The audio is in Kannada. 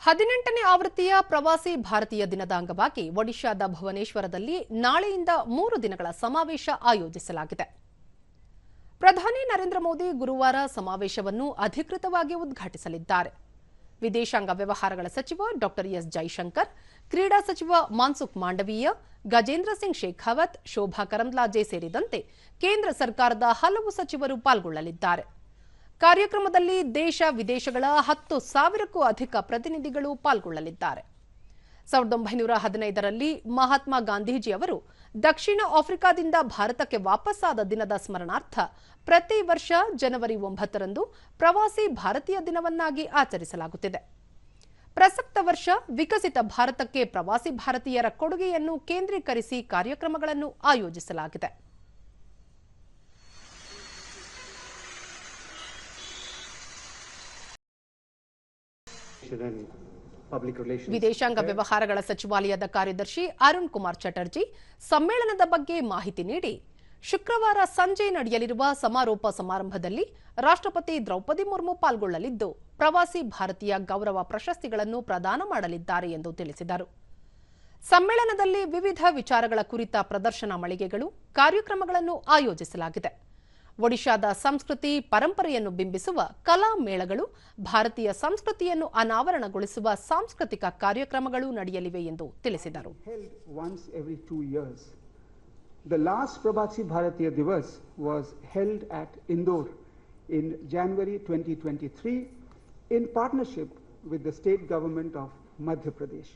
18ನೇ ಆವೃತ್ತಿಯ ಪ್ರವಾಸಿ ಭಾರತೀಯ ದಿನದ ಅಂಗವಾಗಿ ಒಡಿಶಾದ ಭುವನೇಶ್ವರದಲ್ಲಿ ನಾಳೆಯಿಂದ 3 ದಿನಗಳ ಸಮಾವೇಶ ಆಯೋಜಿಸಲಾಗಿದೆ. ಪ್ರಧಾನಿ ನರೇಂದ್ರ ಮೋದಿ ಗುರುವಾರ ಸಮಾವೇಶವನ್ನು ಅಧಿಕೃತವಾಗಿ ಉದ್ಘಾಟಿಸಲಿದ್ದಾರೆ. ವಿದೇಶಾಂಗ ವ್ಯವಹಾರಗಳ ಸಚಿವ ಡಾ ಎಸ್ ಜೈಶಂಕರ್, ಕ್ರೀಡಾ ಸಚಿವ ಮನ್ಸುಖ್ ಮಾಂಡವೀಯ, ಗಜೇಂದ್ರ ಸಿಂಗ್ ಶೇಖಾವತ್, ಶೋಭಾ ಕರಂದ್ಲಾಜೆ ಸೇರಿದಂತೆ ಕೇಂದ್ರ ಸರ್ಕಾರದ ಹಲವು ಸಚಿವರು ಪಾಲ್ಗೊಳ್ಳಲಿದ್ದಾರೆ. ಕಾರ್ಯಕ್ರಮದಲ್ಲಿ ದೇಶ ವಿದೇಶಗಳ 10,000ಕ್ಕೂ ಅಧಿಕ ಪ್ರತಿನಿಧಿಗಳು ಪಾಲ್ಗೊಳ್ಳಲಿದ್ದಾರೆ. 1915ರಲ್ಲಿ ಮಹಾತ್ಮ ಗಾಂಧೀಜಿ ಅವರು ದಕ್ಷಿಣ ಆಫ್ರಿಕಾದಿಂದ ಭಾರತಕ್ಕೆ ವಾಪಸ್ಸಾದ ದಿನದ ಸ್ಮರಣಾರ್ಥ ಪ್ರತಿ ವರ್ಷ ಜನವರಿ 9ರಂದು ಪ್ರವಾಸಿ ಭಾರತೀಯ ದಿನವನ್ನಾಗಿ ಆಚರಿಸಲಾಗುತ್ತಿದೆ. ಪ್ರಸಕ್ತ ವರ್ಷ ವಿಕಸಿತ ಭಾರತಕ್ಕೆ ಪ್ರವಾಸಿ ಭಾರತೀಯರ ಕೊಡುಗೆಯನ್ನು ಕೇಂದ್ರೀಕರಿಸಿ ಕಾರ್ಯಕ್ರಮಗಳನ್ನು ಆಯೋಜಿಸಲಾಗಿದೆ. ವಿದೇಶಾಂಗ ವ್ಯವಹಾರಗಳ ಸಚಿವಾಲಯದ ಕಾರ್ಯದರ್ಶಿ ಅರುಣ್ ಕುಮಾರ್ ಚಟರ್ಜಿ ಸಮ್ಮೇಳನದ ಬಗ್ಗೆ ಮಾಹಿತಿ ನೀಡಿ, ಶುಕ್ರವಾರ ಸಂಜೆ ನಡೆಯಲಿರುವ ಸಮಾರೋಪ ಸಮಾರಂಭದಲ್ಲಿ ರಾಷ್ಟ್ರಪತಿ ದ್ರೌಪದಿ ಮುರ್ಮು ಪಾಲ್ಗೊಳ್ಳಲಿದ್ದು, ಪ್ರವಾಸಿ ಭಾರತೀಯ ಗೌರವ ಪ್ರಶಸ್ತಿಗಳನ್ನು ಪ್ರದಾನ ಮಾಡಲಿದ್ದಾರೆ ಎಂದು ತಿಳಿಸಿದರು. ಸಮ್ಮೇಳನದಲ್ಲಿ ವಿವಿಧ ವಿಚಾರಗಳ ಕುರಿತ ಪ್ರದರ್ಶನ ಮಳಿಗೆಗಳು, ಕಾರ್ಯಕ್ರಮಗಳನ್ನು ಆಯೋಜಿಸಲಾಗಿದೆ. ಒಡಿಶಾದ ಸಂಸ್ಕೃತಿ ಪರಂಪರೆಯನ್ನು ಬಿಂಬಿಸುವ ಕಲಾ ಮೇಳಗಳು, ಭಾರತೀಯ ಸಂಸ್ಕೃತಿಯನ್ನು ಅನಾವರಣಗೊಳಿಸುವ ಸಾಂಸ್ಕೃತಿಕ ಕಾರ್ಯಕ್ರಮಗಳು ನಡೆಯಲಿವೆ ಎಂದು ತಿಳಿಸಿದರು. The last Pravasi Bharatiya Divas was held at Indore in January 2023 in partnership with the state government of Madhya Pradesh.